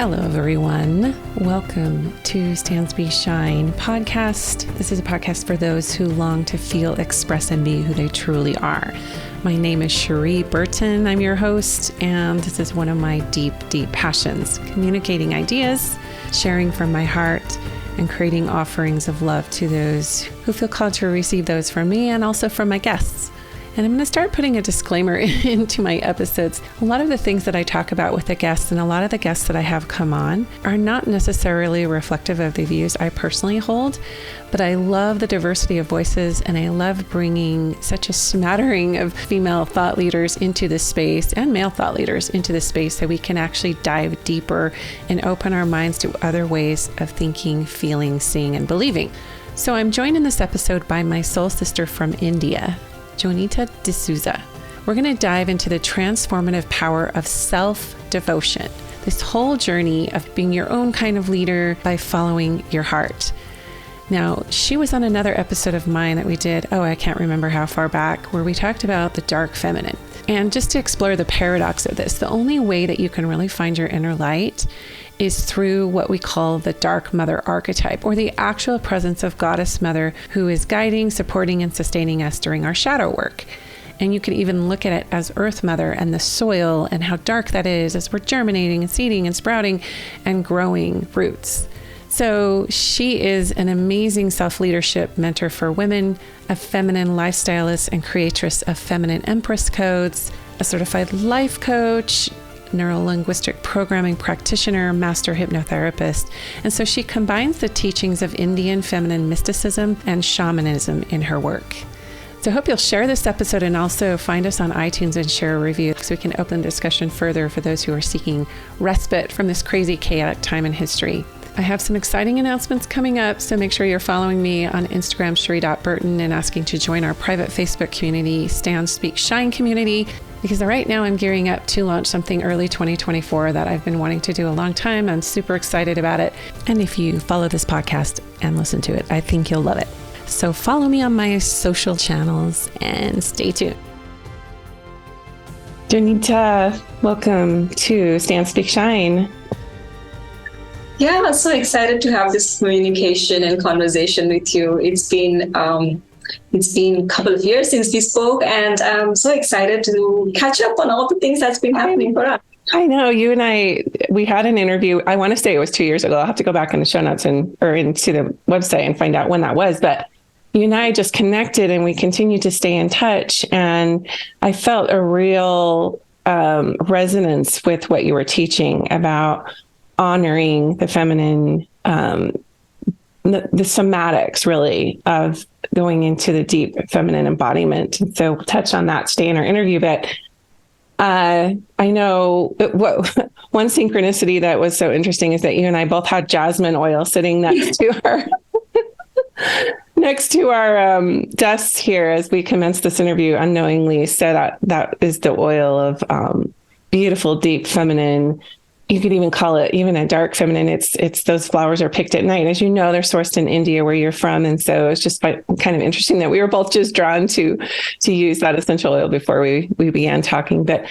Hello, everyone. Welcome to Stand, Be, Shine podcast. This is a podcast for those who long to feel, express, and be who they truly are. My name is Cherie Burton. I'm your host, and this is one of my deep, deep passions, communicating ideas, sharing from my heart, and creating offerings of love to those who feel called to receive those from me and also from my guests. And I'm going to start putting a disclaimer into my episodes. A lot of the things that I talk about with the guests and a lot of the guests that I have come on are not necessarily reflective of the views I personally hold, but I love the diversity of voices and I love bringing such a smattering of female thought leaders into this space and male thought leaders into this space so we can actually dive deeper and open our minds to other ways of thinking, feeling, seeing, and believing. So I'm joined in this episode by my soul sister from India, Jonita D'souza. We're going to dive into the transformative power of self-devotion, this whole journey of being your own kind of leader by following your heart. Now, she was on another episode of mine that we did, I can't remember how far back, where we talked about the dark feminine. And just to explore the paradox of this, the only way that you can really find your inner light is through what we call the dark mother archetype, or the actual presence of goddess mother who is guiding, supporting, and sustaining us during our shadow work. And you can even look at it as earth mother and the soil and how dark that is as we're germinating and seeding and sprouting and growing roots. So she is an amazing self-leadership mentor for women, a feminine lifestylist and creatress of feminine Empress codes, a certified life coach, neuro-linguistic programming practitioner, master hypnotherapist. And so she combines the teachings of Indian feminine mysticism and shamanism in her work. So I hope you'll share this episode and also find us on iTunes and share a review so we can open the discussion further for those who are seeking respite from this crazy, chaotic time in history. I have some exciting announcements coming up, so make sure you're following me on Instagram, Cherie.Burton, and asking to join our private Facebook community, Stand, Speak, Shine community, because right now I'm gearing up to launch something early 2024 that I've been wanting to do a long time. I'm super excited about it. And if you follow this podcast and listen to it, I think you'll love it. So follow me on my social channels and stay tuned. Jonita, welcome to Stand, Speak, Shine. Yeah, I'm so excited to have this communication and conversation with you. It's been a couple of years since we spoke, and I'm so excited to catch up on all the things that's been happening for us. I know you and we had an interview. I want to say it was 2 years ago. I'll have to go back in the show notes or into the website and find out when that was. But you and I just connected and we continued to stay in touch. And I felt a real resonance with what you were teaching about honoring the feminine, the somatics really of going into the deep feminine embodiment. And so we'll touch on that today in our interview, but I know one synchronicity that was so interesting is that you and I both had jasmine oil sitting next to our desks here as we commenced this interview unknowingly. So that is the oil of beautiful, deep feminine. You could even call it even a dark feminine. It's those flowers are picked at night. As you know, they're sourced in India where you're from. And so it's just kind of interesting that we were both just drawn to use that essential oil before we began talking. But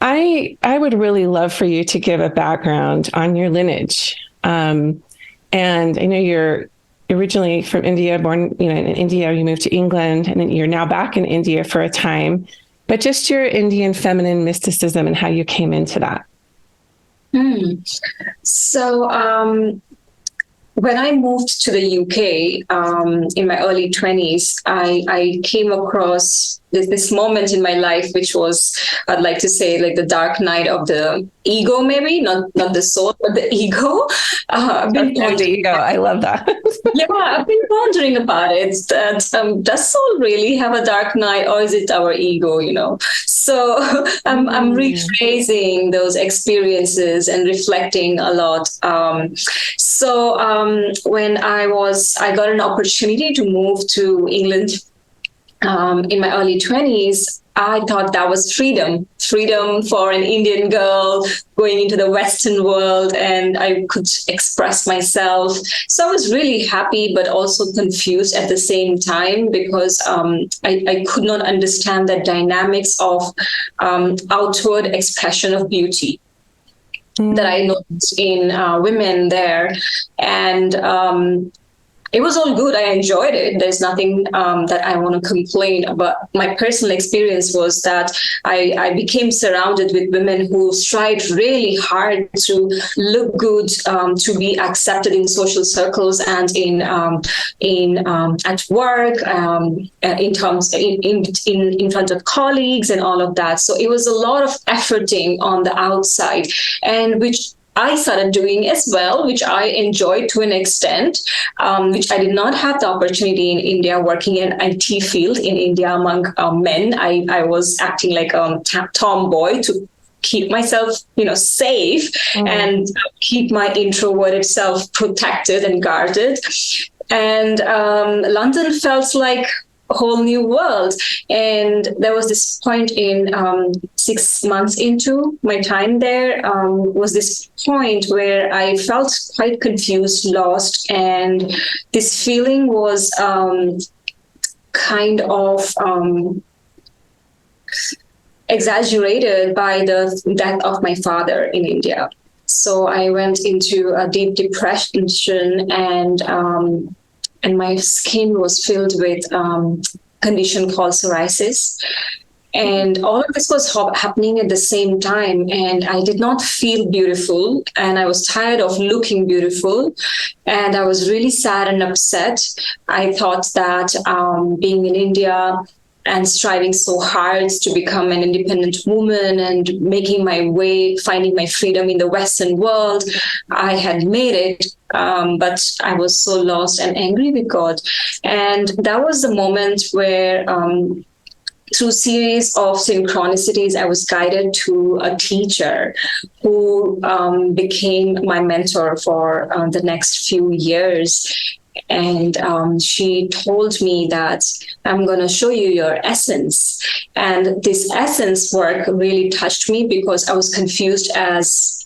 I would really love for you to give a background on your lineage. And I know you're originally from India, born in India, you moved to England, and then you're now back in India for a time. But just your Indian feminine mysticism and how you came into that. So when I moved to the UK in my early 20s, I came across this moment in my life, which was, I'd like to say, like the dark night of the ego, maybe not the soul, but the ego. The ego. I love that. Yeah, I've been pondering about it. That does soul really have a dark night, or is it our ego? So I'm rephrasing those experiences and reflecting a lot. So when I got an opportunity to move to England in my early 20s, I thought that was freedom for an Indian girl going into the Western world, and I could express myself. So I was really happy, but also confused at the same time because I could not understand the dynamics of outward expression of beauty. that I noticed in women there. And it was all good. I enjoyed it. There's nothing that I want to complain about. My personal experience was that I became surrounded with women who strived really hard to look good, to be accepted in social circles and in at work, in front of colleagues and all of that. So it was a lot of efforting on the outside, and which I started doing as well, which I enjoyed to an extent, which I did not have the opportunity in India, working in IT field in India among men. I was acting like a tomboy to keep myself, safe and keep my introverted self protected and guarded. And London felt like a whole new world. And there was this point in 6 months into my time there, was this point where I felt quite confused, lost, and this feeling was kind of exaggerated by the death of my father in India. So I went into a deep depression, and my skin was filled with condition called psoriasis. And all of this was happening at the same time. And I did not feel beautiful. And I was tired of looking beautiful. And I was really sad and upset. I thought that being in India and striving so hard to become an independent woman and making my way, finding my freedom in the Western world, I had made it. But I was so lost and angry with God. And that was the moment where, through series of synchronicities, I was guided to a teacher who became my mentor for the next few years. And she told me that I'm going to show you your essence. And this essence work really touched me because I was confused as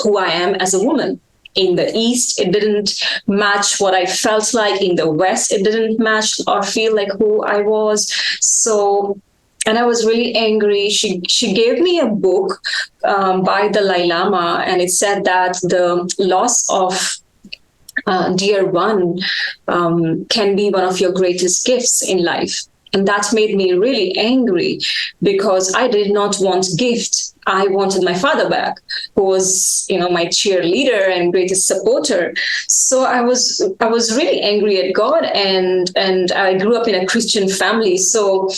who I am as a woman. In the East, it didn't match what I felt like. In the West, it didn't match or feel like who I was. So, and I was really angry. She gave me a book by the Dalai Lama, and it said that the loss of dear one can be one of your greatest gifts in life. And that made me really angry because I did not want gift. I wanted my father back, who was, my cheerleader and greatest supporter. So I was really angry at God, and I grew up in a Christian family. So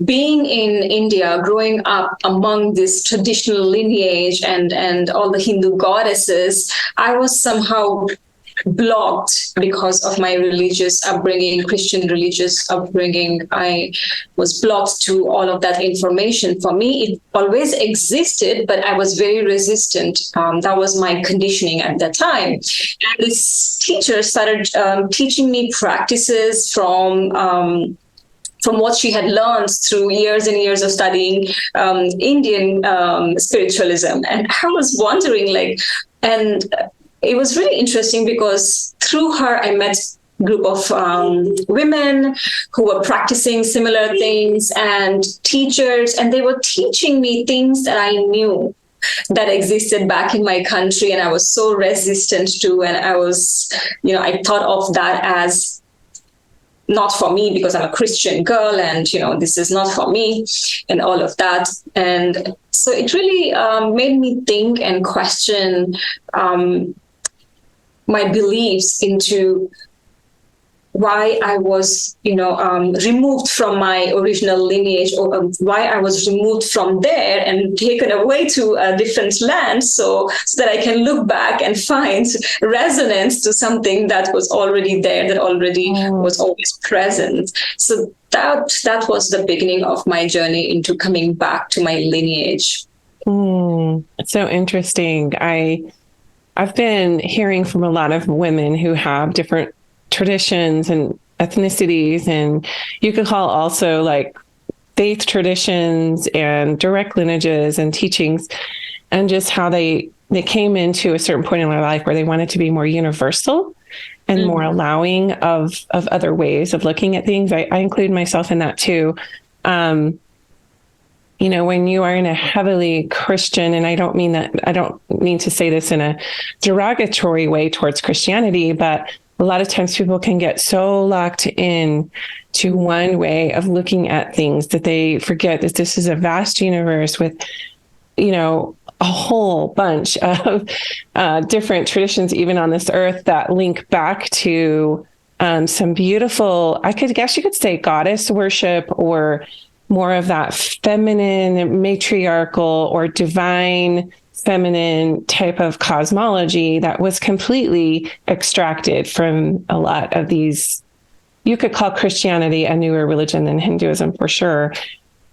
being in India, growing up among this traditional lineage and all the Hindu goddesses, I was somehow blocked because of my religious upbringing, Christian religious upbringing. I was blocked to all of that information. For me, it always existed, but I was very resistant. That was my conditioning at that time. And this teacher started teaching me practices from what she had learned through years and years of studying Indian spiritualism. And I was wondering, and it was really interesting because through her, I met a group of women who were practicing similar things and teachers, and they were teaching me things that I knew that existed back in my country. And I was so resistant to, and I was, I thought of that as not for me because I'm a Christian girl and, this is not for me and all of that. And so it really made me think and question my beliefs into why I was, removed from my original lineage, or why I was removed from there and taken away to a different land, so that I can look back and find resonance to something that was already there, that already was always present. So that was the beginning of my journey into coming back to my lineage. It's so interesting. I've been hearing from a lot of women who have different traditions and ethnicities, and you could call also like faith traditions and direct lineages and teachings, and just how they came into a certain point in their life where they wanted to be more universal and more allowing of other ways of looking at things. I include myself in that too. when you are in a heavily Christian, and I don't mean to say this in a derogatory way towards Christianity, but a lot of times people can get so locked in to one way of looking at things that they forget that this is a vast universe with, a whole bunch of different traditions, even on this earth, that link back to some beautiful, I guess you could say, goddess worship, or more of that feminine, matriarchal, or divine feminine type of cosmology that was completely extracted from a lot of these. You could call Christianity a newer religion than Hinduism, for sure.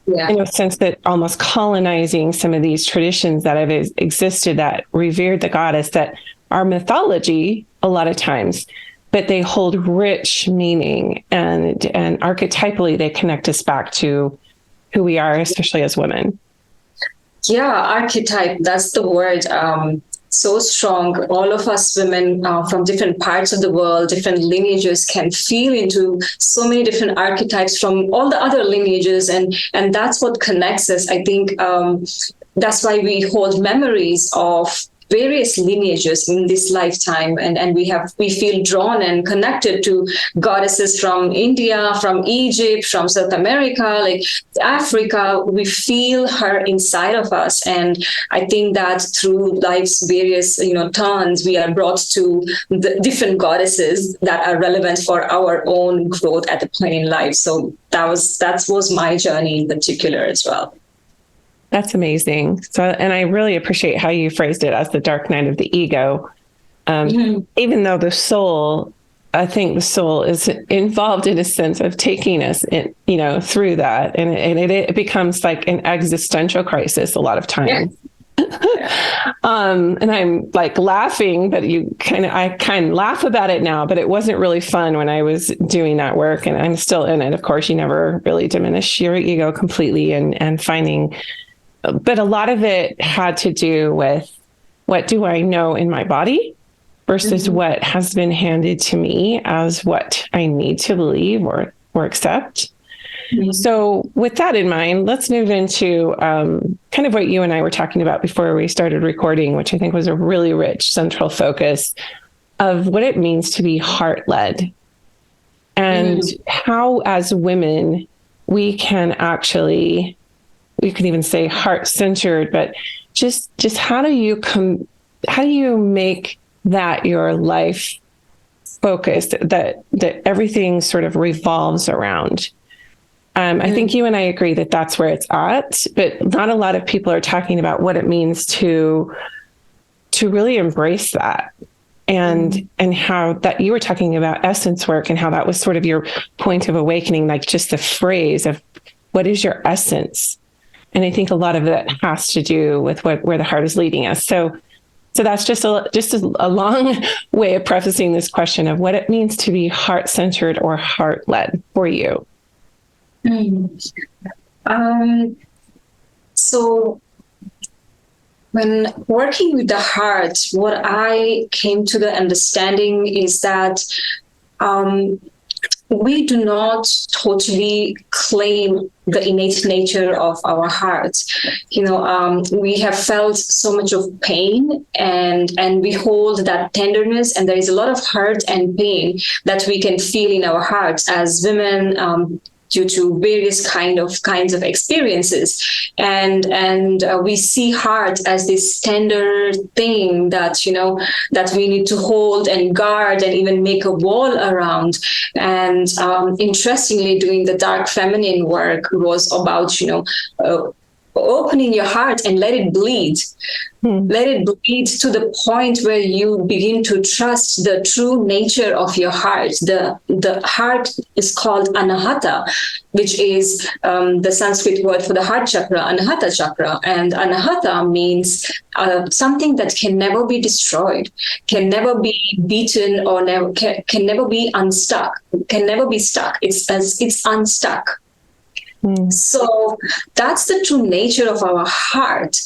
Yeah. In a sense that almost colonizing some of these traditions that have existed, that revered the goddess, that are mythology a lot of times, but they hold rich meaning, and archetypally they connect us back to who we are, especially as women. Yeah, archetype, that's the word. So strong. All of us women from different parts of the world, different lineages, can feel into so many different archetypes from all the other lineages. And that's what connects us. I think that's why we hold memories of various lineages in this lifetime, and we feel drawn and connected to goddesses from India, from Egypt, from South America, like Africa. We feel her inside of us, and I think that through life's various turns, we are brought to the different goddesses that are relevant for our own growth at the point in life. So that was my journey in particular as well. That's amazing. So, and I really appreciate how you phrased it as the dark night of the ego. Even though I think the soul is involved in a sense of taking us through that. And it becomes like an existential crisis a lot of times. Yeah. And I'm like laughing, but I kind of laugh about it now, but it wasn't really fun when I was doing that work, and I'm still in it. Of course, you never really diminish your ego completely, and finding. But a lot of it had to do with, what do I know in my body versus what has been handed to me as what I need to believe or accept. So with that in mind, let's move into kind of what you and I were talking about before we started recording, which I think was a really rich central focus of what it means to be heart-led, and how as women we can actually, you can even say heart-centered, but just how do you make that your life focus, that everything sort of revolves around? I think you and I agree that that's where it's at, but not a lot of people are talking about what it means to really embrace that. And how that you were talking about essence work, and how that was sort of your point of awakening, like just the phrase of what is your essence? And I think a lot of that has to do with where the heart is leading us. So that's just a long way of prefacing this question of what it means to be heart-centered or heart-led for you. So when working with the heart, what I came to the understanding is that we do not totally claim the innate nature of our hearts. We have felt so much of pain, and we hold that tenderness, and there is a lot of hurt and pain that we can feel in our hearts as women, due to various kinds of experiences, and we see heart as this tender thing that that we need to hold and guard and even make a wall around. And interestingly, doing the dark feminine work was about opening your heart and let it bleed. Let it bleed to the point where you begin to trust the true nature of your heart. The heart is called anahata, which is the Sanskrit word for the heart chakra, anahata chakra. And anahata means something that can never be destroyed, can never be beaten, or can never be unstuck, can never be stuck. It's unstuck. So that's the true nature of our heart.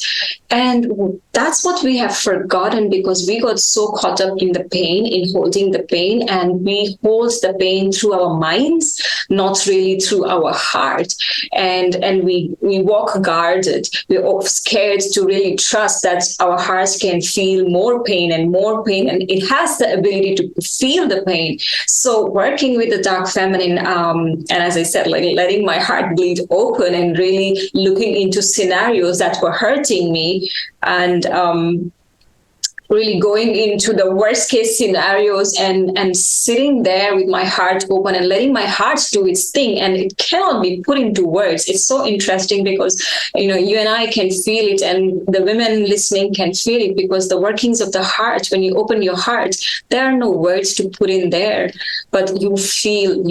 And that's what we have forgotten, because we got so caught up in the pain, in holding the pain, and we hold the pain through our minds, not really through our heart. And we walk guarded. We're all scared to really trust that our hearts can feel more pain, and it has the ability to feel the pain. So working with the dark feminine, and as I said, like letting my heart bleed open and really looking into scenarios that were hurting me, and really going into the worst case scenarios, and sitting there with my heart open and letting my heart do its thing. And it cannot be put into words. It's so interesting because, you and I can feel it, and the women listening can feel it, because the workings of the heart, when you open your heart, there are no words to put in there, but you feel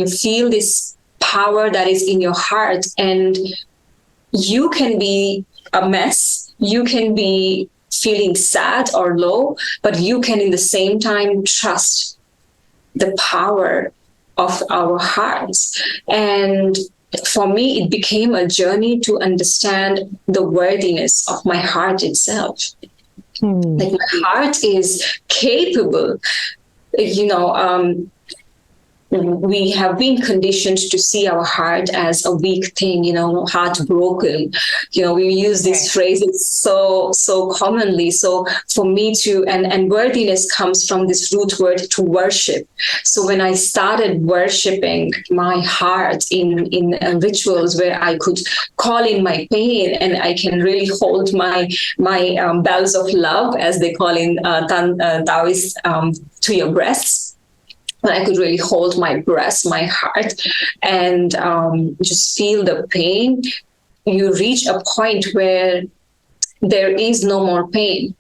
this power that is in your heart. And you can be a mess, you can be feeling sad or low, but you can in the same time trust the power of our hearts. And for me, it became a journey to understand the worthiness of my heart itself. Like, my heart is capable, we have been conditioned to see our heart as a weak thing, heartbroken. We use these phrases so commonly. So for me to, and worthiness comes from this root word to worship. So when I started worshiping my heart in rituals where I could call in my pain, and I can really hold my bells of love, as they call in Taoist, to your breasts. When I could really hold my breast, my heart, and just feel the pain, you reach a point where there is no more pain.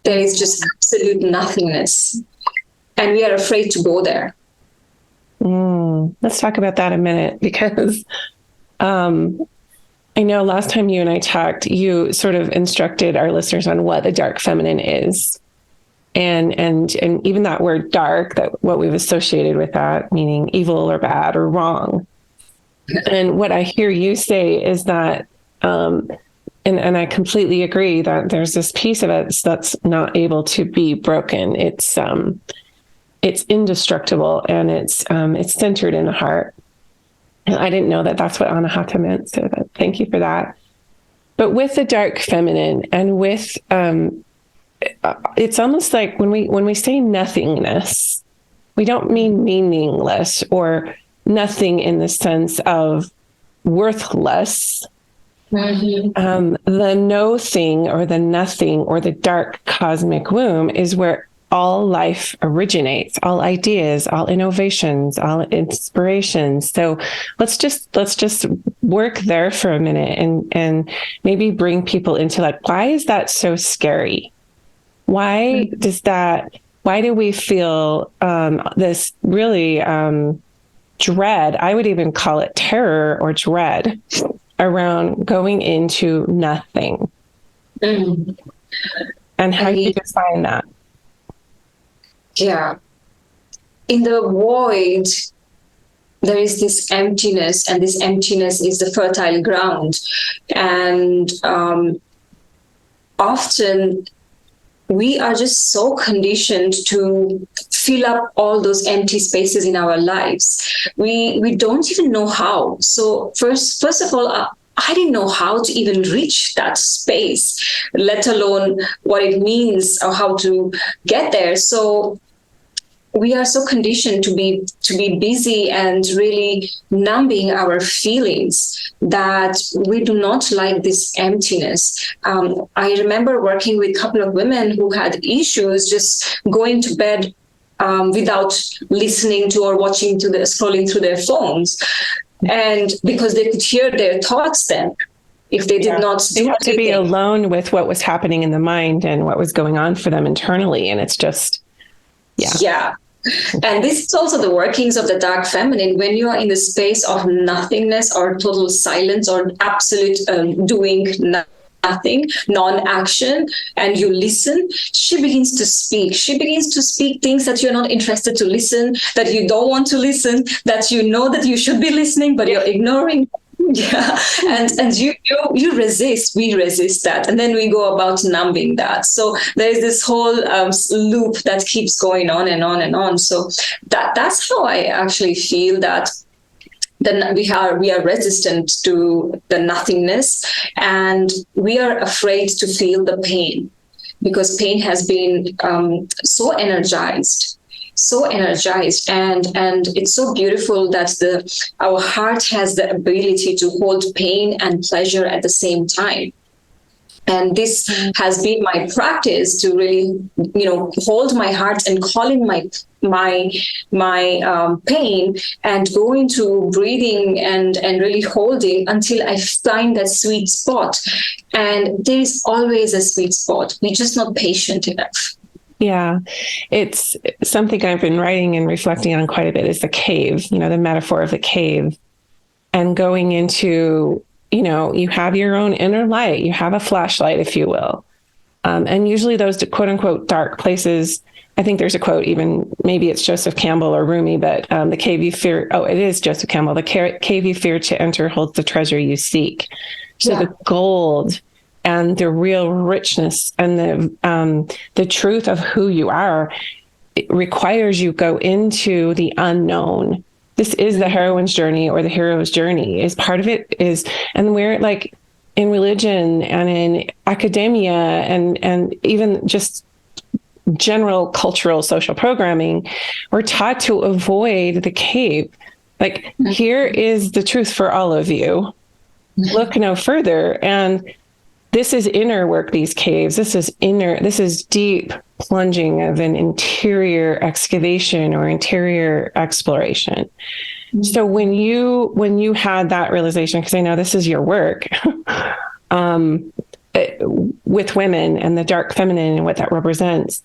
There is just absolute nothingness. And we are afraid to go there. Let's talk about that a minute, because I know last time you and I talked, you sort of instructed our listeners on what the dark feminine is. And even that word dark, that what we've associated with that, meaning evil or bad or wrong. And what I hear you say is that, and I completely agree, that there's this piece of it that's not able to be broken. It's indestructible, and it's centered in the heart. And I didn't know that that's what Anahata meant. So thank you for that. But with the dark feminine, and with, it's almost like when we say nothingness, we don't mean meaningless or nothing in the sense of worthless. Mm-hmm. The no thing, or the nothing, or the dark cosmic womb is where all life originates, all ideas, all innovations, all inspirations. So let's just work there for a minute, and maybe bring people into, like, why is that so scary? Why do we feel this really dread? I would even call it terror or dread around going into nothing. And how do you define that? Yeah. In the void, there is this emptiness, and this emptiness is the fertile ground. And often we are just so conditioned to fill up all those empty spaces in our lives. We don't even know how. So first of all, I didn't know how to even reach that space, let alone what it means or how to get there. So we are so conditioned to be busy and really numbing our feelings that we do not like this emptiness. I remember working with a couple of women who had issues just going to bed without listening to or scrolling through their phones, and because they could hear their thoughts then. If they did not do they had to be alone with what was happening in the mind and what was going on for them internally, and it's just yeah. And this is also the workings of the dark feminine. When you are in the space of nothingness or total silence or absolute doing nothing, non-action, and you listen, she begins to speak. She begins to speak things that you're not interested to listen, that you don't want to listen, that you know that you should be listening, but you're ignoring. Yeah, and you resist, we resist that, and then we go about numbing that. So there is this whole loop that keeps going on and on and on. So that's how I actually feel that then we are resistant to the nothingness, and we are afraid to feel the pain, because pain has been so energized, and it's so beautiful that our heart has the ability to hold pain and pleasure at the same time. And this has been my practice, to really, hold my heart and call in my pain, and go into breathing and really holding until I find that sweet spot. And there is always a sweet spot. We're just not patient enough. Yeah, it's something I've been writing and reflecting on quite a bit, is the cave, the metaphor of the cave, and going into, you have your own inner light, you have a flashlight, if you will. And usually those quote unquote dark places, I think there's a quote, even maybe it's Joseph Campbell or Rumi, but the cave you fear, it is Joseph Campbell, the cave you fear to enter holds the treasure you seek. So the gold and the real richness and the truth of who you are, it requires you go into the unknown. This is the heroine's journey, or the hero's journey. Is part of it is, and we're like in religion and in academia and even just general cultural social programming, we're taught to avoid the cave. Like, here is the truth for all of you. Look no further. And this is inner work, these caves. This is deep plunging of an interior excavation or interior exploration. So when you had that realization, because I know this is your work, with women and the dark feminine and what that represents,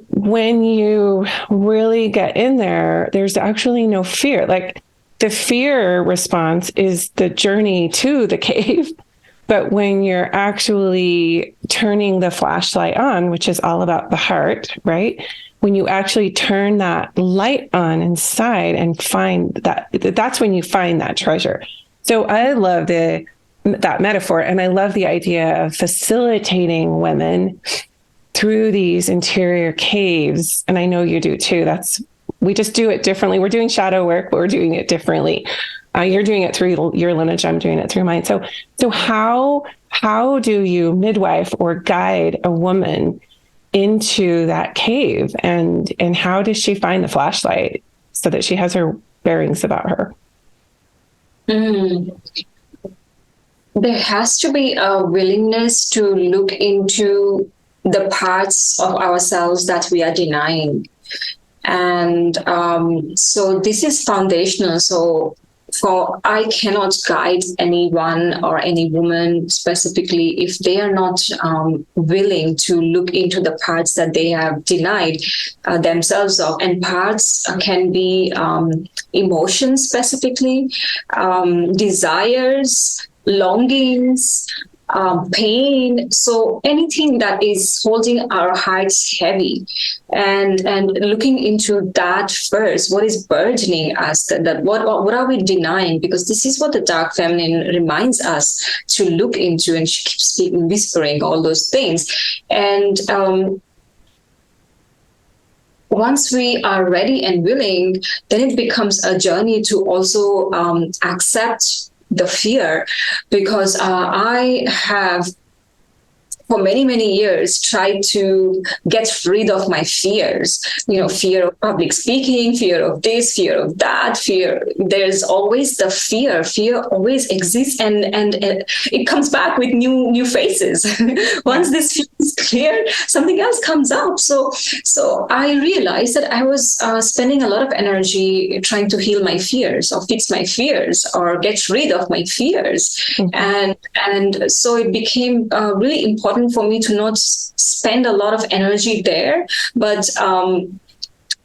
when you really get in there, there's actually no fear. Like, the fear response is the journey to the cave. But when you're actually turning the flashlight on, which is all about the heart, right? When you actually turn that light on inside and find that's when you find that treasure. So I love that metaphor. And I love the idea of facilitating women through these interior caves. And I know you do too. We just do it differently. We're doing shadow work, but we're doing it differently. You're doing it through your lineage. I'm doing it through mine. So how do you midwife or guide a woman into that cave, and how does she find the flashlight so that she has her bearings about her? There has to be a willingness to look into the parts of ourselves that we are denying. And so this is foundational. So I cannot guide anyone or any woman specifically if they are not willing to look into the parts that they have denied themselves of. And parts can be emotions specifically, desires, longings, pain. So anything that is holding our hearts heavy, and looking into that first, what is burdening us, that what are we denying? Because this is what the dark feminine reminds us to look into, and she keeps whispering all those things. And once we are ready and willing, then it becomes a journey to also accept the fear, because I have for many, many years tried to get rid of my fears, fear of public speaking, fear of this, fear of that, fear. There's always the fear. Fear always exists, and it comes back with new faces. Once this fear is cleared, something else comes up. So I realized that I was spending a lot of energy trying to heal my fears, or fix my fears, or get rid of my fears. Mm-hmm. And so it became really important for me to not spend a lot of energy there, but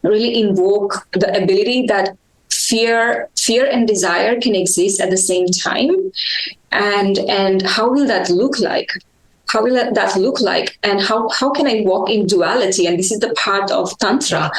really invoke the ability that fear and desire can exist at the same time. And how will that look like? how will that look like? And how can I walk in duality? And this is the part of Tantra.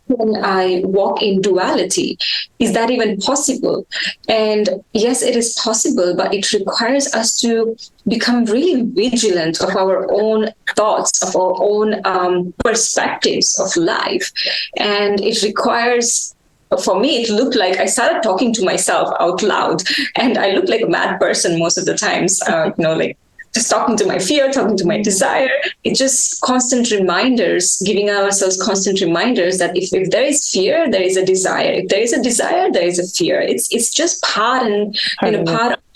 How can I walk in duality? Is that even possible? And yes, it is possible, but it requires us to become really vigilant of our own thoughts, of our own perspectives of life. And it requires, for me, it looked like I started talking to myself out loud, and I looked like a mad person most of the times, like just talking to my fear, talking to my desire. It's just constant reminders, giving ourselves constant reminders that if there is fear, there is a desire. If there is a desire, there is a fear. It's just part of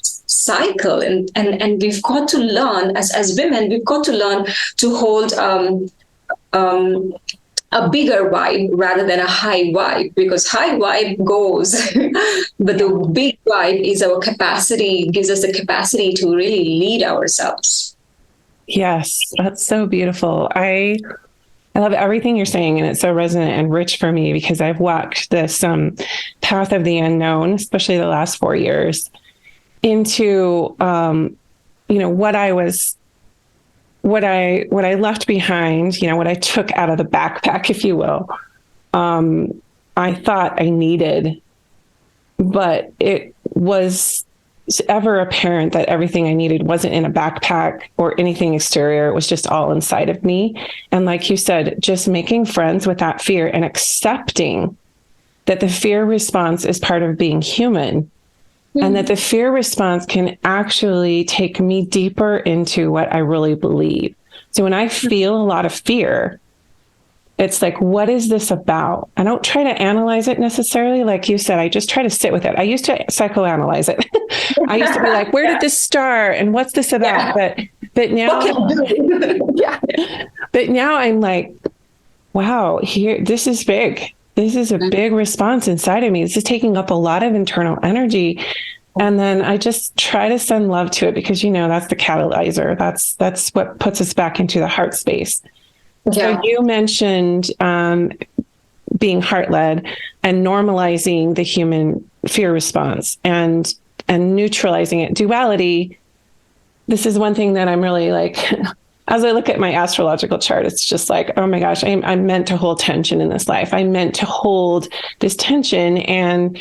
cycle. And we've got to learn as women, we've got to learn to hold a bigger vibe rather than a high vibe, because high vibe goes, but the big vibe is our capacity, gives us the capacity to really lead ourselves. Yes, that's so beautiful. I love everything you're saying, and it's so resonant and rich for me because I've walked this path of the unknown, especially the last 4 years, into what I left behind, what I took out of the backpack, if you will. I thought I needed, but it was ever apparent that everything I needed wasn't in a backpack or anything exterior. It was just all inside of me. And like you said, just making friends with that fear and accepting that the fear response is part of being human. And that the fear response can actually take me deeper into what I really believe. So when I feel a lot of fear, it's like, what is this about? I don't try to analyze it necessarily. Like you said, I just try to sit with it. I used to psychoanalyze it. I used to be like, where did this start? And what's this about? Yeah. But now, but now I'm like, wow, this is big. This is a big response inside of me. This is taking up a lot of internal energy. And then I just try to send love to it because, that's the catalyzer. That's what puts us back into the heart space. Yeah. So you mentioned being heart-led and normalizing the human fear response and neutralizing it. Duality, this is one thing that I'm really like... As I look at my astrological chart, it's just like, oh my gosh, I'm meant to hold tension in this life. I'm meant to hold this tension, and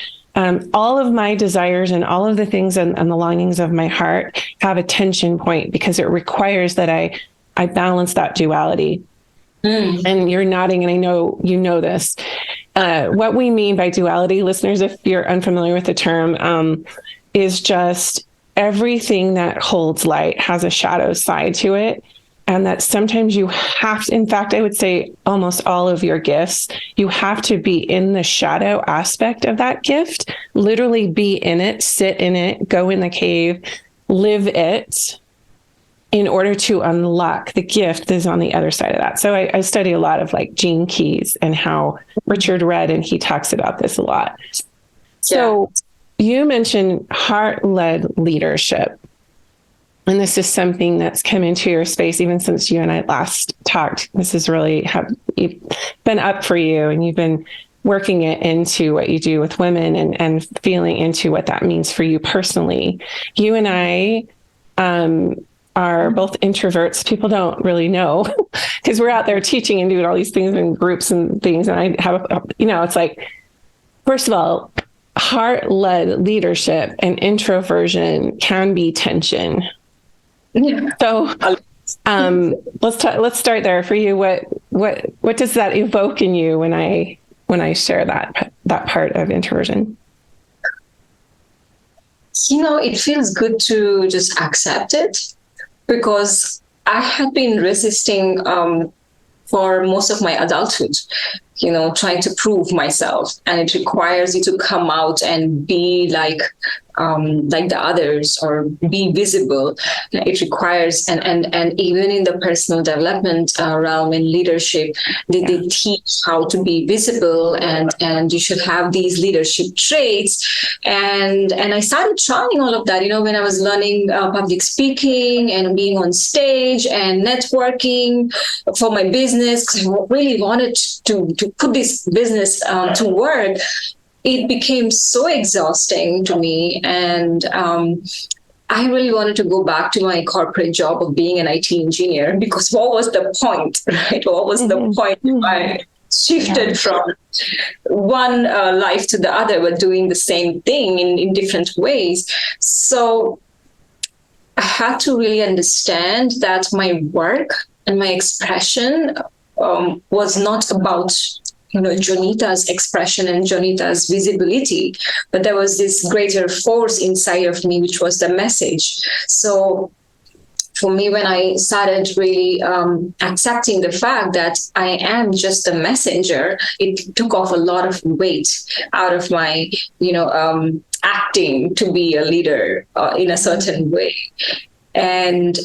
all of my desires and all of the things and the longings of my heart have a tension point because it requires that I balance that duality. And you're nodding, and I know you know this. What we mean by duality, listeners, if you're unfamiliar with the term, is just everything that holds light has a shadow side to it. And that sometimes you have to, in fact, I would say almost all of your gifts, you have to be in the shadow aspect of that gift, literally be in it, sit in it, go in the cave, live it in order to unlock the gift that is on the other side of that. So I study a lot of like Gene Keys and how Richard read, and he talks about this a lot. So you mentioned heart-led leadership. And this is something that's come into your space even since you and I last talked. This has really been up for you, and you've been working it into what you do with women and feeling into what that means for you personally. You and I are both introverts. People don't really know because we're out there teaching and doing all these things in groups and things. And I have, it's like, first of all, heart-led leadership and introversion can be tension. Yeah. So let's start there for you. What does that evoke in you when I share that part of introversion? It feels good to just accept it, because I had been resisting for most of my adulthood, trying to prove myself, and it requires you to come out and be like the others or be visible. It requires, and even in the personal development realm in leadership, they teach how to be visible, and you should have these leadership traits. And I started trying all of that, when I was learning public speaking and being on stage and networking for my business, because I really wanted to put this business to work. It became so exhausting to me, and I really wanted to go back to my corporate job of being an IT engineer, because what was the point, right? What was the point if I shifted from one life to the other, but doing the same thing in different ways? So I had to really understand that my work and my expression was not about Jonita's expression and Jonita's visibility, but there was this greater force inside of me, which was the message. So for me, when I started really accepting the fact that I am just a messenger, it took off a lot of weight out of my, acting to be a leader in a certain way. And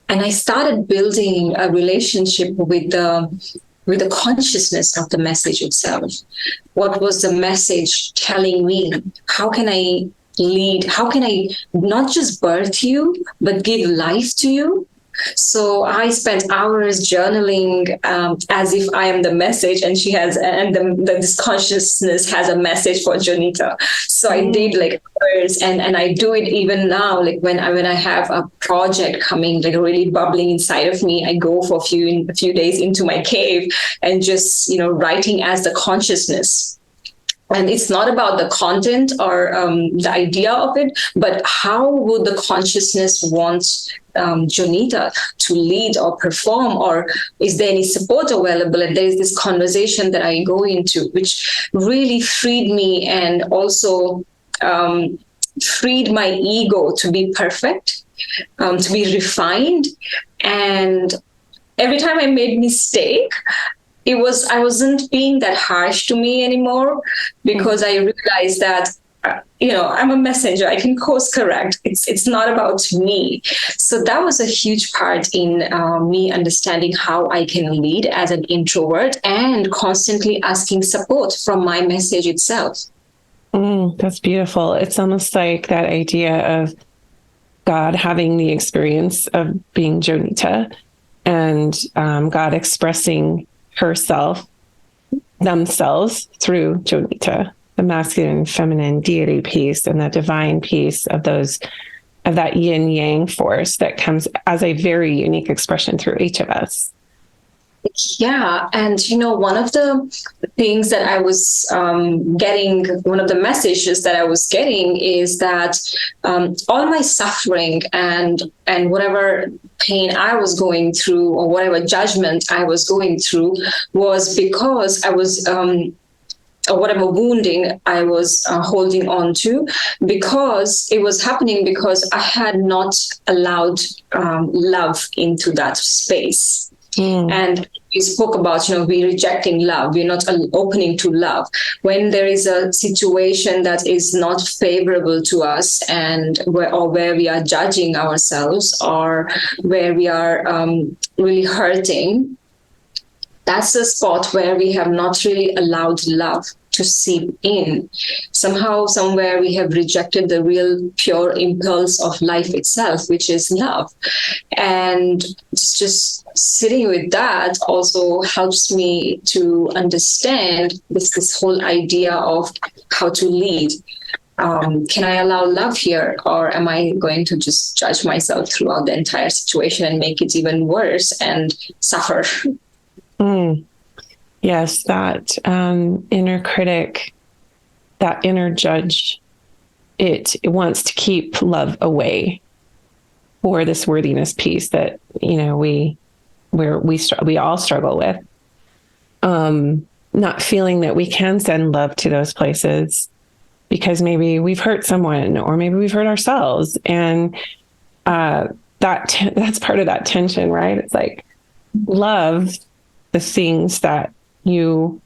I started building a relationship with the consciousness of the message itself. What was the message telling me? How can I lead? How can I not just birth you, but give life to you? So I spent hours journaling as if I am the message, and this consciousness has a message for Jonita. So I did like hours, and I do it even now. Like when I have a project coming, like really bubbling inside of me, I go for a few days into my cave and just writing as the consciousness. And it's not about the content or the idea of it, but how would the consciousness want Jonita to lead or perform, or is there any support available? And there's this conversation that I go into, which really freed me, and also freed my ego to be perfect, to be refined. And every time I made mistake, I wasn't being that harsh to me anymore, because I realized that I'm a messenger. I can course correct. It's not about me. So that was a huge part in me understanding how I can lead as an introvert, and constantly asking support from my message itself. That's beautiful. It's almost like that idea of God having the experience of being Jonita, and God expressing themselves through Jonita, the masculine, feminine, deity piece, and the divine piece of that yin yang force that comes as a very unique expression through each of us. Yeah. And, one of the things that I was getting, one of the messages that I was getting is that all my suffering and whatever pain I was going through, or whatever judgment I was going through, was because I was or whatever wounding I was holding on to, because it was happening because I had not allowed love into that space. And we spoke about, we're rejecting love. We're not opening to love. When there is a situation that is not favorable to us, and where we are judging ourselves, or where we are really hurting, that's the spot where we have not really allowed love to seep in. Somehow, somewhere, we have rejected the real pure impulse of life itself, which is love. And just sitting with that also helps me to understand this whole idea of how to lead. Can I allow love here, or am I going to just judge myself throughout the entire situation and make it even worse and suffer? Yes, that inner critic, that inner judge, it wants to keep love away, or this worthiness piece that we all struggle with. Not feeling that we can send love to those places because maybe we've hurt someone, or maybe we've hurt ourselves, and that's part of that tension, right? It's like, love the things that you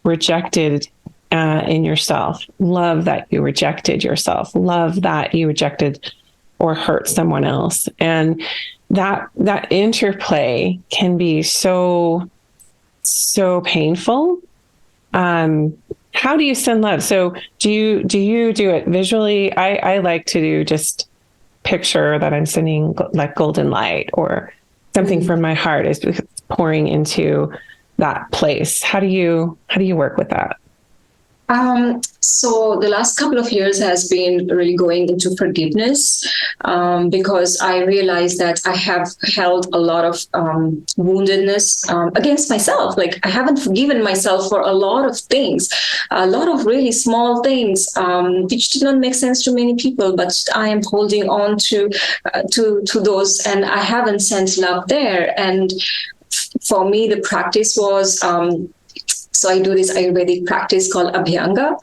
rejected in yourself. Love that you rejected yourself. Love that you rejected or hurt someone else. And that interplay can be so painful. How do you send love? So do you do it visually? I like to do just picture that I'm sending like golden light, or something from my heart is pouring into that place. How do you work with that? So the last couple of years has been really going into forgiveness, because I realized that I have held a lot of woundedness against myself. Like I haven't forgiven myself for a lot of things, a lot of really small things, which did not make sense to many people, but I am holding on to those, and I haven't sent love there. And for me, the practice was. So I do this Ayurvedic practice called Abhyanga,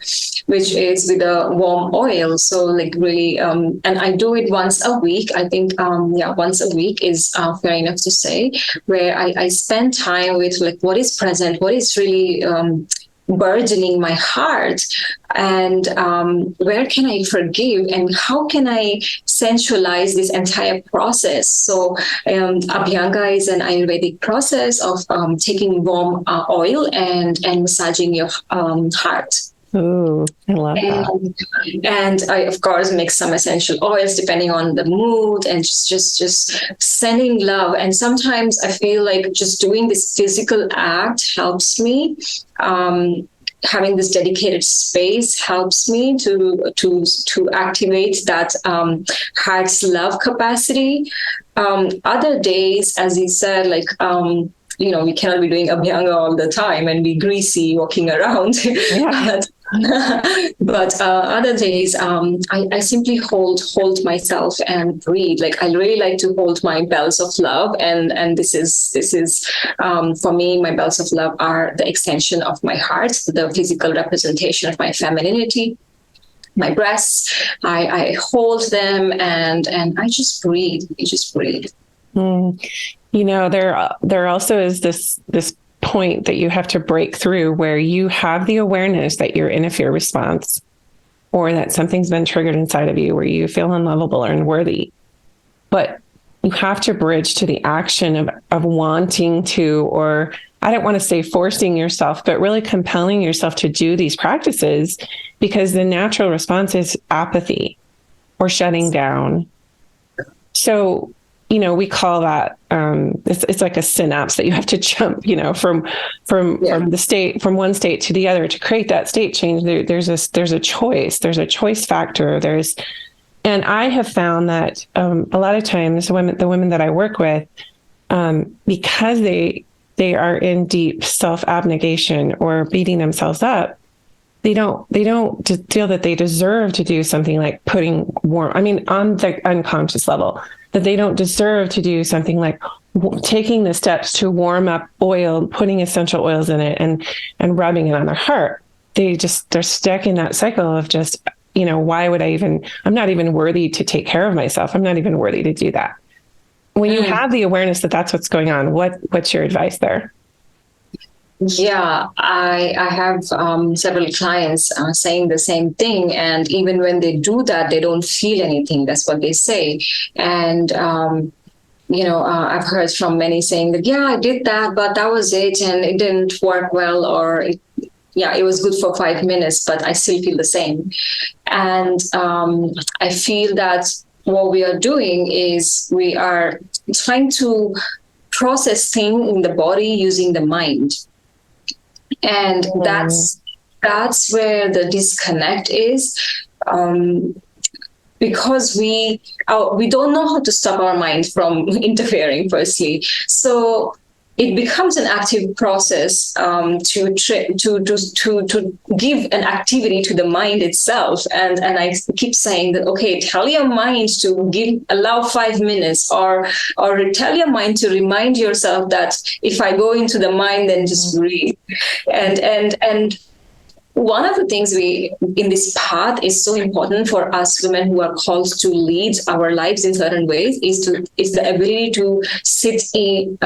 which is with a warm oil. So like really, and I do it once a week. I think, once a week is fair enough to say, where I spend time with like what is present, what is really burdening my heart, and where can I forgive, and how can I sensualize this entire process. So Abhyanga is an Ayurvedic process of taking warm oil and massaging your heart. Ooh, I love that. And I, of course, mix some essential oils depending on the mood, and just sending love. And sometimes I feel like just doing this physical act helps me. Having this dedicated space helps me to activate that heart's love capacity. Other days, as you said, like we cannot be doing Abhyanga all the time and be greasy walking around. Yeah. But other days, I simply hold myself and breathe. Like I really like to hold my bells of love, and this is for me, my bells of love are the extension of my heart, the physical representation of my femininity. My breasts, I hold them, and I just breathe. I just breathe. There also is this point that you have to break through, where you have the awareness that you're in a fear response, or that something's been triggered inside of you where you feel unlovable or unworthy. But you have to bridge to the action of wanting to, or I don't want to say forcing yourself, but really compelling yourself to do these practices, because the natural response is apathy or shutting down. So we call that it's like a synapse that you have to jump, from one state to the other to create that state change. There's a choice factor. And I have found that a lot of times the women that I work with, because they are in deep self-abnegation or beating themselves up, they don't feel that they deserve to do something like on the unconscious level, that they don't deserve to do something like taking the steps to warm up oil, putting essential oils in it and rubbing it on their heart. They're stuck in that cycle of just, why would I'm not even worthy to take care of myself. I'm not even worthy to do that. When you have the awareness that that's what's going on, what's your advice there? Yeah, I have several clients saying the same thing. And even when they do that, they don't feel anything. That's what they say. And, I've heard from many saying that, yeah, I did that, but that was it. And it didn't work well, or it was good for 5 minutes, but I still feel the same. And I feel that what we are doing is we are trying to process things in the body using the mind. And that's where the disconnect is, because we don't know how to stop our mind from interfering, firstly. So it becomes an active process to give an activity to the mind itself. And I keep saying that, okay, tell your mind to allow 5 minutes, or tell your mind to remind yourself that if I go into the mind, then just breathe. And one of the things in this path is so important for us women who are called to lead our lives in certain ways is the ability to sit in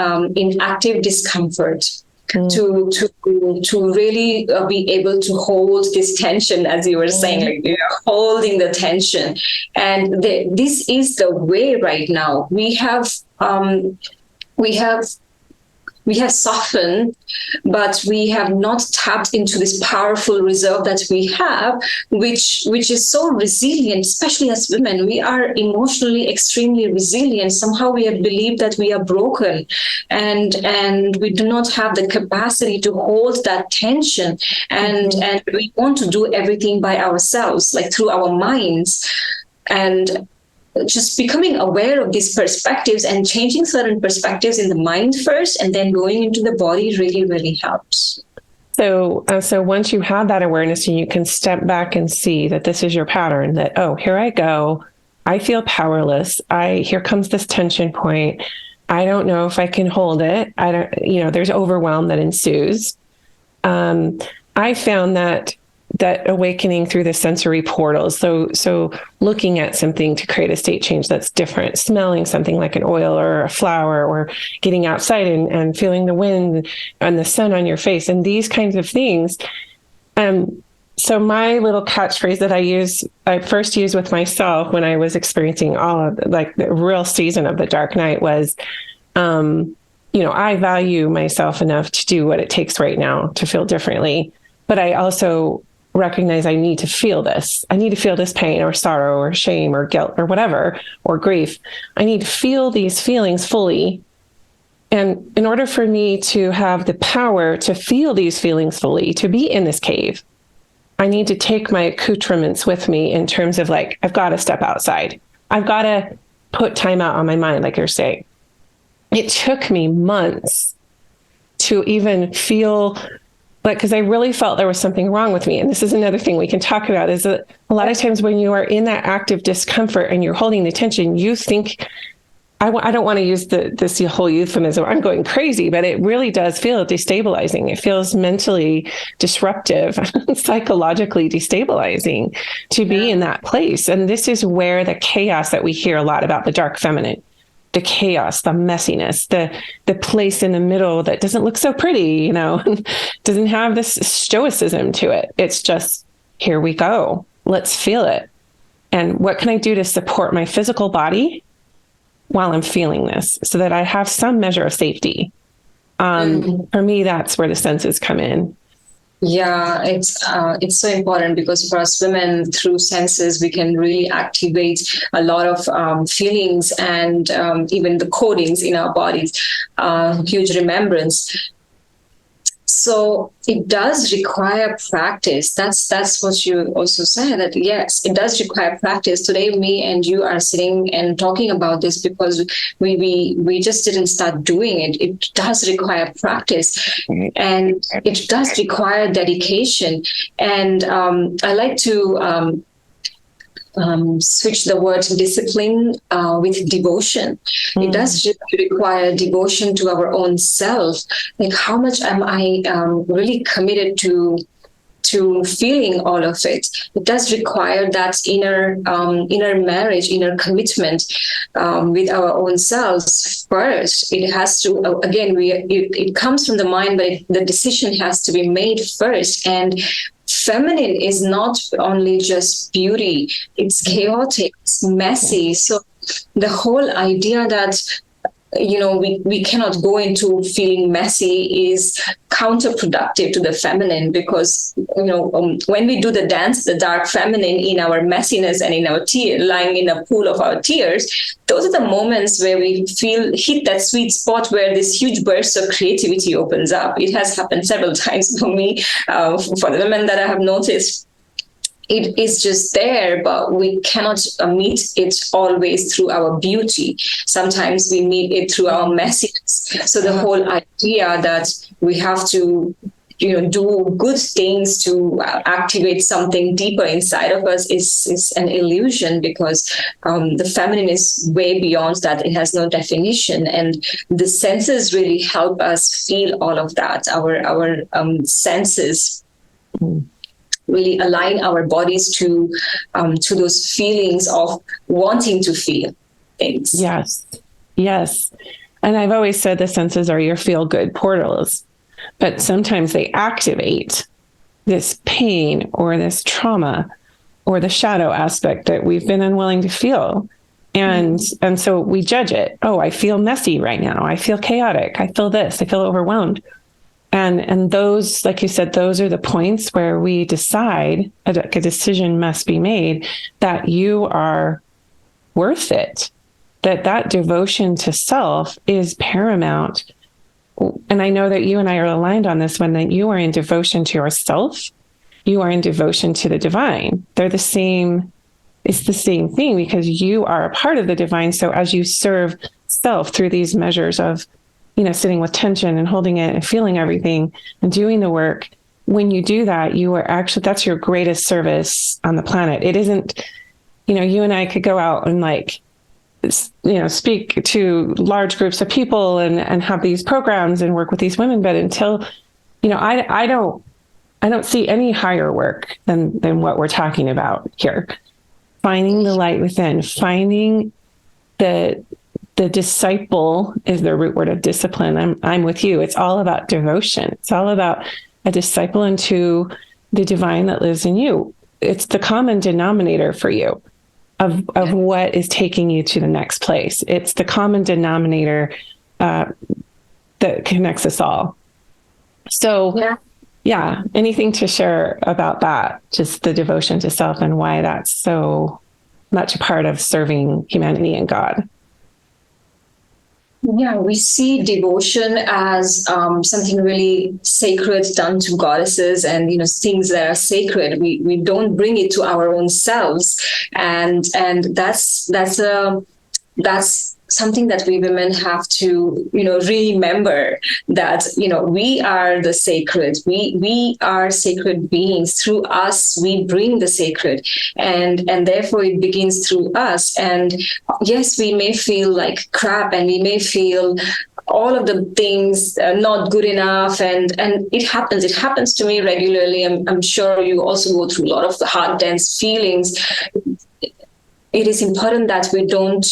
active discomfort, to really be able to hold this tension, as you were saying, like holding the tension. And this is the way right now. We have we have softened, but we have not tapped into this powerful reserve that we have, which is so resilient. Especially as women, we are emotionally extremely resilient. Somehow we have believed that we are broken, and we do not have the capacity to hold that tension, and we want to do everything by ourselves, like through our minds. And just becoming aware of these perspectives and changing certain perspectives in the mind first, and then going into the body really, really helps. So once you have that awareness and you can step back and see that this is your pattern, that, oh, here I go. I feel powerless. Here comes this tension point. I don't know if I can hold it. There's overwhelm that ensues. I found that awakening through the sensory portals. So looking at something to create a state change that's different, smelling something like an oil or a flower, or getting outside and feeling the wind and the sun on your face, and these kinds of things. So my little catchphrase that I first used with myself when I was experiencing all of the real season of the dark night was, I value myself enough to do what it takes right now to feel differently. But I also recognize I need to feel this. I need to feel this pain or sorrow or shame or guilt or whatever, or grief. I need to feel these feelings fully. And in order for me to have the power to feel these feelings fully, to be in this cave, I need to take my accoutrements with me in terms of I've got to step outside. I've got to put time out on my mind, like you're saying. It took me months to even feel because I really felt there was something wrong with me. And this is another thing we can talk about, is that a lot of times when you are in that active discomfort and you're holding the tension, you think, I don't want to use this whole euphemism, I'm going crazy, but it really does feel destabilizing. It feels mentally disruptive, psychologically destabilizing to be in that place. And this is where the chaos that we hear a lot about, the dark feminine, the chaos, the messiness, the place in the middle that doesn't look so pretty, doesn't have this stoicism to it. It's just, here we go. Let's feel it. And what can I do to support my physical body while I'm feeling this, so that I have some measure of safety? For me, that's where the senses come in. Yeah, it's so important, because for us women, through senses, we can really activate a lot of feelings and even the codings in our bodies, huge remembrance. So it does require practice. That's what you also said, that yes, it does require practice. Today, me and you are sitting and talking about this because we just didn't start doing it. It does require practice, and it does require dedication. And I like to switch the word discipline with devotion. It does require devotion to our own self. Like, how much am I really committed to feeling all of it? It does require that inner marriage, inner commitment with our own selves first. It has to, again, it comes from the mind, but the decision has to be made first. And feminine is not only just beauty, it's chaotic, it's messy. So the whole idea that we cannot go into feeling messy is counterproductive to the feminine, because when we do the dance, the dark feminine, in our messiness and in our lying in a pool of our tears, those are the moments where we hit that sweet spot where this huge burst of creativity opens up. It has happened several times for me, for the women that I have noticed. It is just there, but we cannot meet it always through our beauty. Sometimes we meet it through our messiness. So the whole idea that we have to do good things to activate something deeper inside of us is an illusion, because the feminine is way beyond that. It has no definition, and the senses really help us feel all of that. Our senses really align our bodies to those feelings of wanting to feel things. Yes. And I've always said the senses are your feel-good portals, but sometimes they activate this pain or this trauma or the shadow aspect that we've been unwilling to feel. And so we judge it. Oh, I feel messy right now. I feel chaotic. I feel this. I feel overwhelmed. And those, like you said, those are the points where we decide a decision must be made that you are worth it, that devotion to self is paramount. And I know that you and I are aligned on this one, that you are in devotion to yourself. You are in devotion to the divine. They're the same. It's the same thing because you are a part of the divine. So as you serve self through these measures of, sitting with tension and holding it and feeling everything and doing the work, when you do that, you are actually, that's your greatest service on the planet. It isn't, you and I could go out and speak to large groups of people and have these programs and work with these women. But until, I don't see any higher work than what we're talking about here. Finding the light within, finding the disciple is the root word of discipline. I'm with you. It's all about devotion. It's all about a disciple into the divine that lives in you. It's the common denominator for you of what is taking you to the next place. It's the common denominator that connects us all. So yeah, anything to share about that, just the devotion to self and why that's so much a part of serving humanity and God. Yeah, we see devotion as something really sacred done to goddesses and things that are sacred. We don't bring it to our own selves, and that's something that we women have to remember, that we are the sacred. We are sacred beings. Through us we bring the sacred, and therefore it begins through us. And yes, we may feel like crap, and we may feel all of the things not good enough, and it happens to me regularly. I'm sure you also go through a lot of the hard, dense feelings. It is important that we don't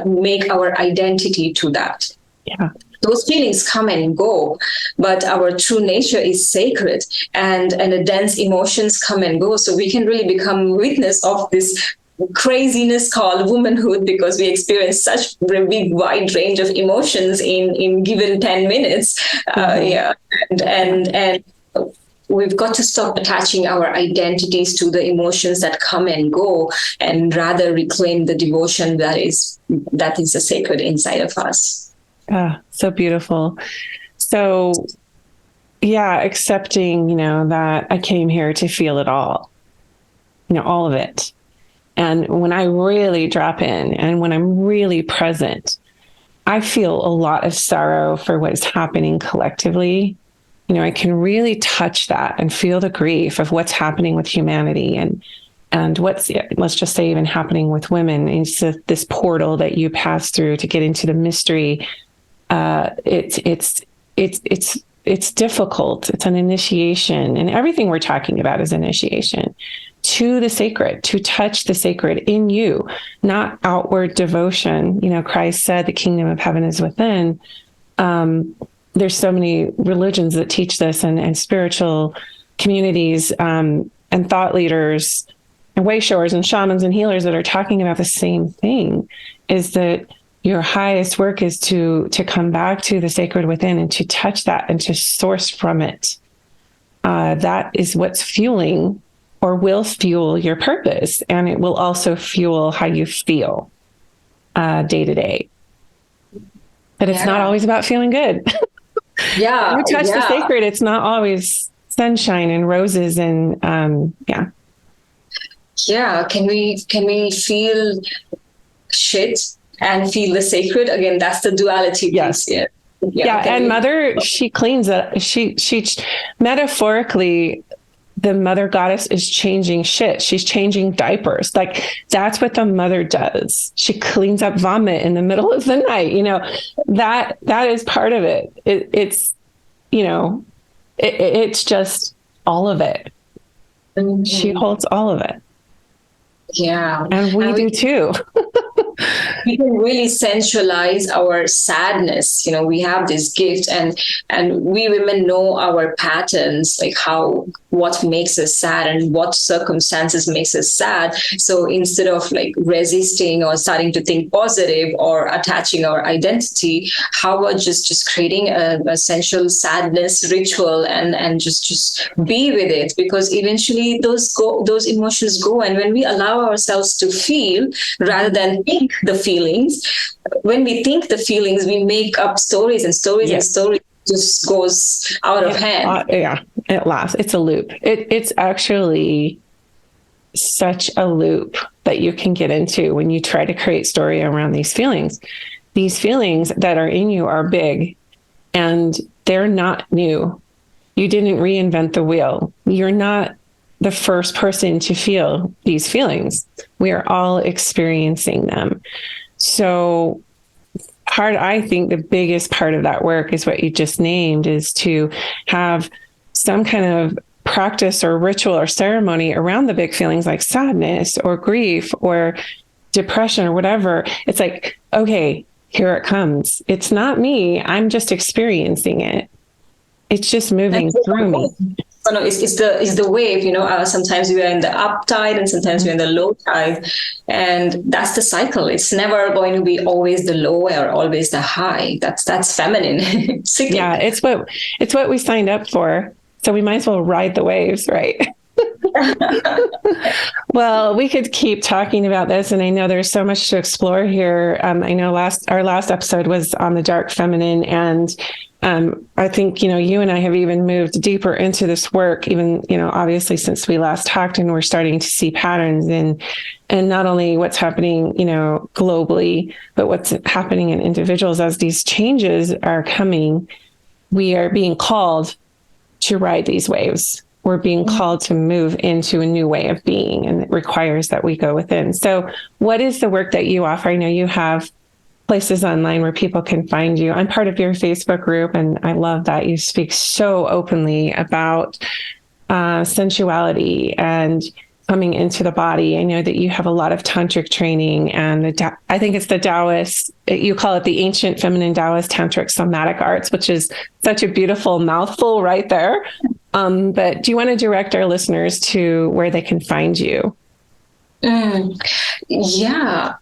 make our identity to that. Yeah. Those feelings come and go, but our true nature is sacred, and the dense emotions come and go. So we can really become witness of this craziness called womanhood, because we experience such a big wide range of emotions in given 10 minutes. And we've got to stop attaching our identities to the emotions that come and go, and rather reclaim the devotion that is the sacred inside of us. Ah, so beautiful. So yeah, accepting, that I came here to feel it all, all of it. And when I really drop in and when I'm really present, I feel a lot of sorrow for what is happening collectively. I can really touch that and feel the grief of what's happening with humanity and what's, let's just say, even happening with women. It's this portal that you pass through to get into the mystery. It's difficult. It's an initiation, and everything we're talking about is initiation to the sacred, to touch the sacred in you, not outward devotion. Christ said the kingdom of heaven is within. There's so many religions that teach this, and spiritual communities and thought leaders and way showers and shamans and healers that are talking about the same thing, is that your highest work is to come back to the sacred within and to touch that and to source from it. That is what's fueling or will fuel your purpose. And it will also fuel how you feel day to day. But it's not always about feeling good. Yeah. When you touch the sacred, it's not always sunshine and roses and Can we feel shit and feel the sacred? Again, that's the duality. Yes. Piece. Yeah. And Mother, she cleans it. She metaphorically, the mother goddess is changing shit. She's changing diapers. Like, that's what the mother does. She cleans up vomit in the middle of the night. That is part of it. It's just all of it. Mm-hmm. She holds all of it. Yeah. And we do too. we can really sensualize our sadness. We have this gift, and we women know our patterns, like what makes us sad and what circumstances makes us sad. So instead of like resisting or starting to think positive or attaching our identity, how about just creating a sensual sadness ritual and just be with it, because eventually those emotions go. And when we allow ourselves to feel rather than think the feelings, when we think the feelings, we make up stories and stories and stories, just goes out of hand. It lasts. It's a loop. It's actually such a loop that you can get into when you try to create story around these feelings. These feelings that are in you are big, and they're not new. You didn't reinvent the wheel. You're not the first person to feel these feelings. We are all experiencing them. So I think the biggest part of that work is what you just named, is to have some kind of practice or ritual or ceremony around the big feelings like sadness or grief or depression or whatever. It's like, okay, here it comes. It's not me. I'm just experiencing it. It's just moving through me. No, it's the wave. Sometimes we are in the up tide and sometimes we're in the low tide, and that's the cycle. It's never going to be always the low or always the high. That's feminine. Yeah, it's what we signed up for. So we might as well ride the waves, right? Well, we could keep talking about this, and I know there's so much to explore here. I know our last episode was on the dark feminine, and I think, you and I have even moved deeper into this work, even, obviously since we last talked, and we're starting to see patterns and not only what's happening, globally, but what's happening in individuals as these changes are coming. We are being called to ride these waves. We're being called to move into a new way of being, and it requires that we go within. So what is the work that you offer? I know you have places online where people can find you. I'm part of your Facebook group, and I love that you speak so openly about sensuality and coming into the body. I know that you have a lot of tantric training, and I think it's the Taoist, you call it the ancient feminine Taoist tantric somatic arts, which is such a beautiful mouthful right there. But do you want to direct our listeners to where they can find you? Yeah.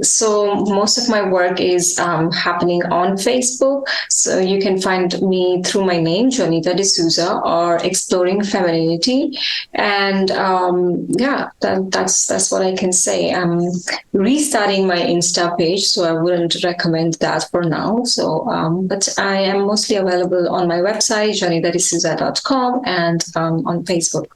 So most of my work is happening on Facebook. So you can find me through my name, Jonita D'souza, or Exploring Femininity. And that's what I can say. I'm restarting my Insta page, so I wouldn't recommend that for now. So, but I am mostly available on my website, jonitad'souza.com, and on Facebook.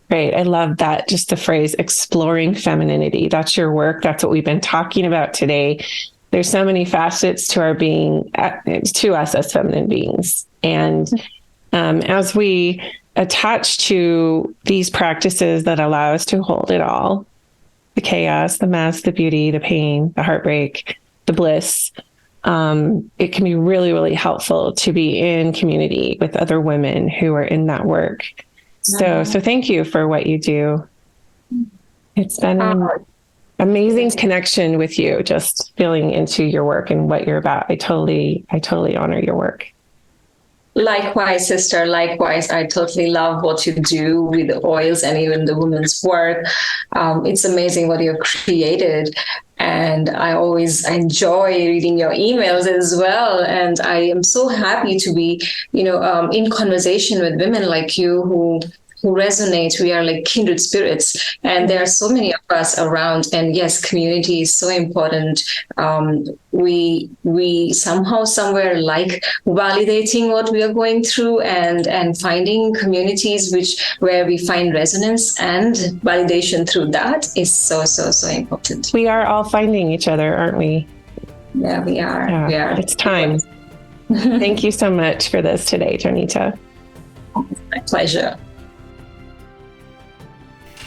Great. I love that. Just the phrase exploring femininity. That's your work. That's what we've been talking about today. There's so many facets to our being, to us as feminine beings. And as we attach to these practices that allow us to hold it all, the chaos, the mess, the beauty, the pain, the heartbreak, the bliss, it can be really, really helpful to be in community with other women who are in that work. So thank you for what you do. It's been an amazing connection with you, just feeling into your work and what you're about. I totally honor your work. Likewise, sister. Likewise, I totally love what you do with the oils and even the women's work. It's amazing what you've created. And I always enjoy reading your emails as well. And I am so happy to be, in conversation with women like you who resonate. We are like kindred spirits, and there are so many of us around. And yes, community is so important. We somehow somewhere like validating what we are going through and finding communities where we find resonance and validation through that is so important. We are all finding each other, aren't we? Yeah, we are. Yeah. We are. It's time. Thank you so much for this today, Jonita. My pleasure.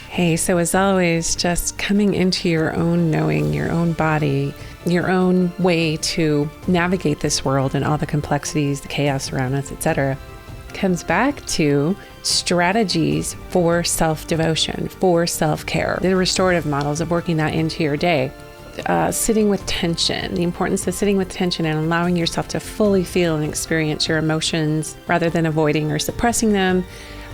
Hey, so as always, just coming into your own knowing, your own body, your own way to navigate this world and all the complexities, the chaos around us, etc., comes back to strategies for self-devotion, for self-care, the restorative models of working that into your day. sitting with tension, the importance of sitting with tension and allowing yourself to fully feel and experience your emotions rather than avoiding or suppressing them.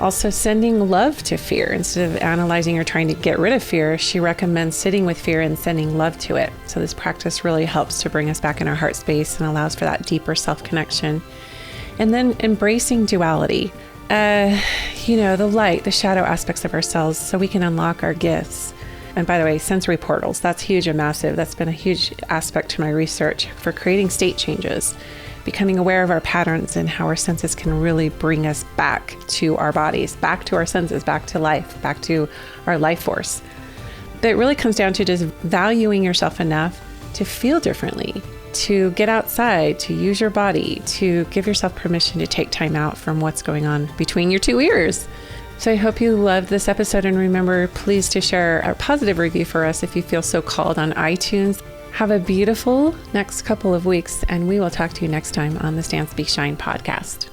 Also, sending love to fear. Instead of analyzing or trying to get rid of fear, she recommends sitting with fear and sending love to it. So this practice really helps to bring us back in our heart space and allows for that deeper self-connection. And then embracing duality. The light, the shadow aspects of ourselves, so we can unlock our gifts. And by the way, sensory portals, that's huge and massive. That's been a huge aspect to my research for creating state changes, becoming aware of our patterns and how our senses can really bring us back to our bodies, back to our senses, back to life, back to our life force. But it really comes down to just valuing yourself enough to feel differently, to get outside, to use your body, to give yourself permission to take time out from what's going on between your two ears. So I hope you loved this episode, and remember, please to share a positive review for us if you feel so called on iTunes. Have a beautiful next couple of weeks, and we will talk to you next time on the Stand, Speak, Shine podcast.